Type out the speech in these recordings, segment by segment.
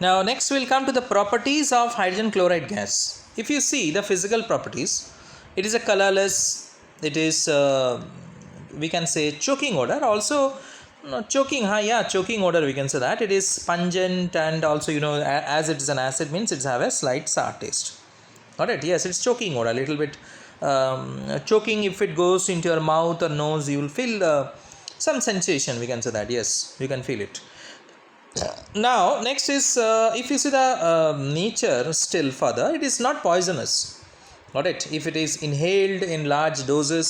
Now next we'll come to the properties of hydrogen chloride gas. If you see the physical properties, it is a colorless, it is we can say choking odor, also choking odor, we can say that. It is pungent, and also as it is an acid means it have a slight sour taste. Alright, yes, it's choking odor, a little bit choking. If it goes into your mouth or nose, you will feel some sensation, we can say that. Yes, you can feel it. Now next is if you see the nature still further, it is not poisonous. Alright, if it is inhaled in large doses,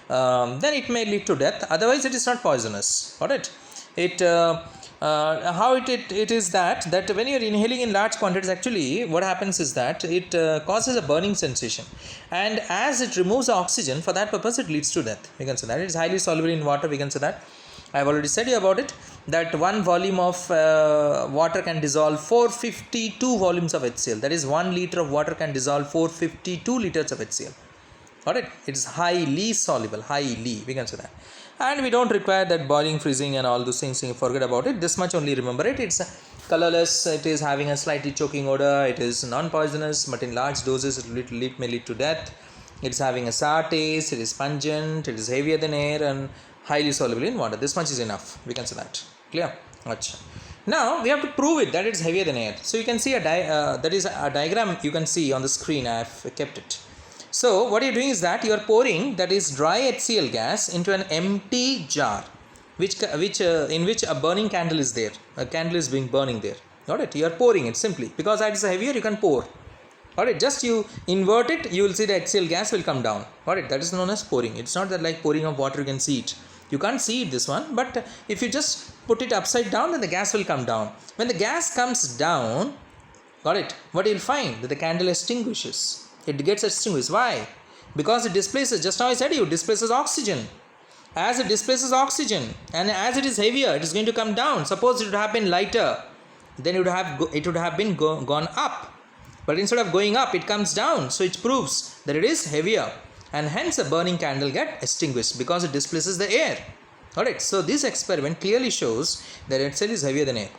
then it may lead to death. Otherwise it is not poisonous. Alright, it how it is that when you are inhaling in large quantities, actually what happens is that it causes a burning sensation, and as it removes the oxygen, for that purpose it leads to death. We can say that it is highly soluble in water. We can say that. I have already said you about it, that one volume of water can dissolve 452 volumes of HCl. That is 1 liter of water can dissolve 452 liters of HCl. Alright, it is highly soluble, highly, we can say that. And we don't require that boiling, freezing and all those things. You forget about it. This much only remember it. It's colorless, it is having a slightly choking odor, it is non-poisonous, but in large doses it may lead to death. It is having a sour taste, it is pungent, it is heavier than air, and highly soluble in water. This much is enough, we can say that. Clear? Achha. Now we have to prove it that it is heavier than air. So you can see that is a diagram you can see on the screen. I have kept it. So what you are doing is that you are pouring, that is dry HCl gas, into an empty jar, in which a burning candle is there. A candle is being burning there. Alright, you are pouring it simply because that is heavier. You can pour. Alright, just you invert it, you will see the HCl gas will come down. Alright, that is known as pouring. It's not that like pouring of water, you can see it. You can't see it, this one, but if you just put it upside down, then the gas will come down. When the gas comes down, got it, what you will find? That the candle extinguishes. It gets extinguished. Why? Because it displaces, just now I said you, displaces oxygen. As it displaces oxygen, and as it is heavier, it is going to come down. Suppose it would have been lighter, then it would have been gone up. But instead of going up, it comes down. So it proves that it is heavier, and hence a burning candle get extinguished because it displaces the air. Alright, so this experiment clearly shows that HCl is heavier than air.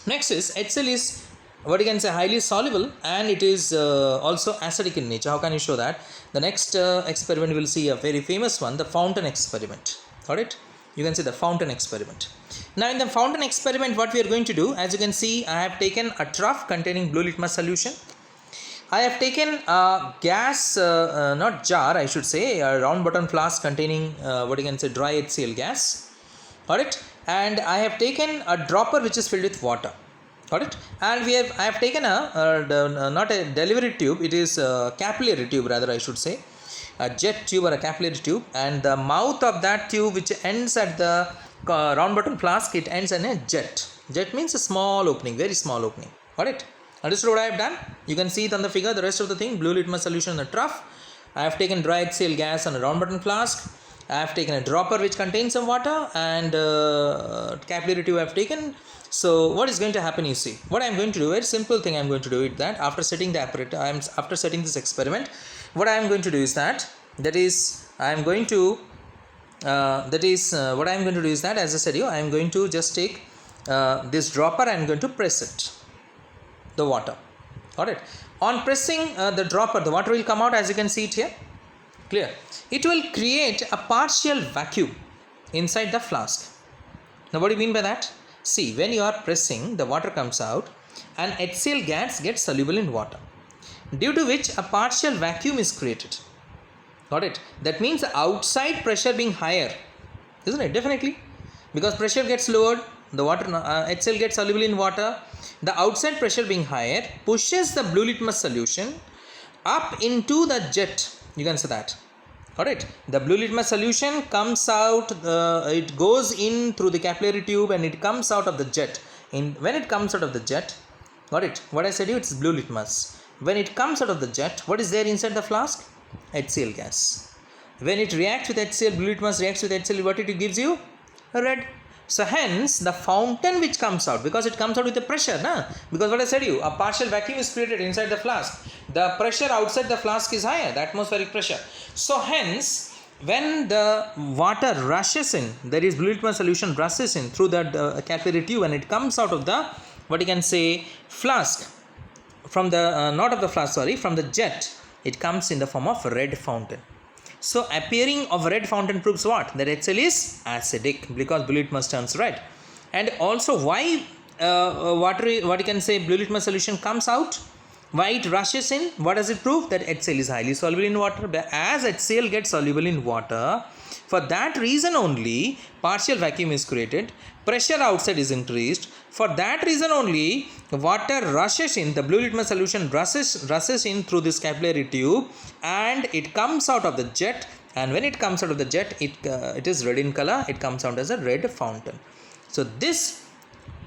Next is HCl is what you can say highly soluble, and it is also acidic in nature. How can you show that? The next experiment we will see a very famous one, the fountain experiment. Alright, you can see the fountain experiment. Now in the fountain experiment, what we are going to do, as you can see, I have taken a trough containing blue litmus solution. I have taken a gas, not jar, I should say, a round bottom flask containing what you can say dry HCl gas. Alright, and I have taken a dropper which is filled with water. Alright, and I have taken not a delivery tube, it is a capillary tube rather, I should say, a jet tube or a capillary tube, and the mouth of that tube, which ends at the round bottom flask, it ends in a jet. Jet means a small opening, very small opening. Alright, understood what I have done? You can see it on the figure, the rest of the thing, blue litmus solution in the trough. I have taken dry HCl gas on a round bottom flask. I have taken a dropper which contains some water, and capillary tube I have taken. So what is going to happen, you see? What I am going to do, very simple thing I am going to do is that after setting the apparatus, after setting this experiment, what I am going to do is that as I said I am going to just take this dropper, I am going to press it, the water. Alright, on pressing the dropper, the water will come out, as you can see it here. Clear? It will create a partial vacuum inside the flask. Now what do you mean by that? See, when you are pressing, the water comes out and HCl gas gets soluble in water, due to which a partial vacuum is created. Got it? That means the outside pressure being higher, isn't it? Definitely, because pressure gets lowered, the water HCl gets soluble in water. The outside pressure being higher pushes the blue litmus solution up into the jet. You can say that. Alright, the blue litmus solution comes out, it goes in through the capillary tube and it comes out of the jet. When it comes out of the jet, got it? What I said you, it's blue litmus. When it comes out of the jet, what is there inside the flask? HCl gas. When it reacts with HCl, blue litmus reacts with HCl, what it gives you? Red. So hence the fountain which comes out, because it comes out with the pressure, because what I said you, a partial vacuum is created inside the flask. The pressure outside the flask is higher, the atmospheric pressure. So hence when the water rushes in, there is blue litmus solution rushes in through that capillary tube, and it comes out of the what you can say flask, from the not of the flask, sorry, from the jet, it comes in the form of red fountain. So appearing of red fountain proves what? That HCl is acidic because blue litmus turns red. And also why what you can say blue litmus solution comes out? Why it rushes in? What does it prove? That HCl is highly soluble in water. As HCl gets soluble in water, for that reason only partial vacuum is created, pressure outside is increased. For that reason only water rushes in, the blue litmus solution rushes in through this capillary tube and it comes out of the jet, and when it comes out of the jet it is red in color, it comes out as a red fountain. So this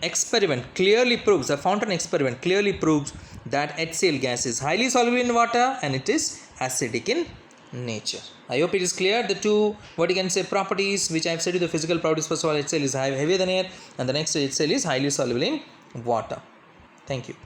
experiment clearly proves, the fountain experiment clearly proves that HCl gas is highly soluble in water and it is acidic in nature. I hope it is clear, the two, what you can say, properties which I have said, the physical properties. First of all, HCl is heavier than air, and the next HCl is highly soluble in water. Thank you.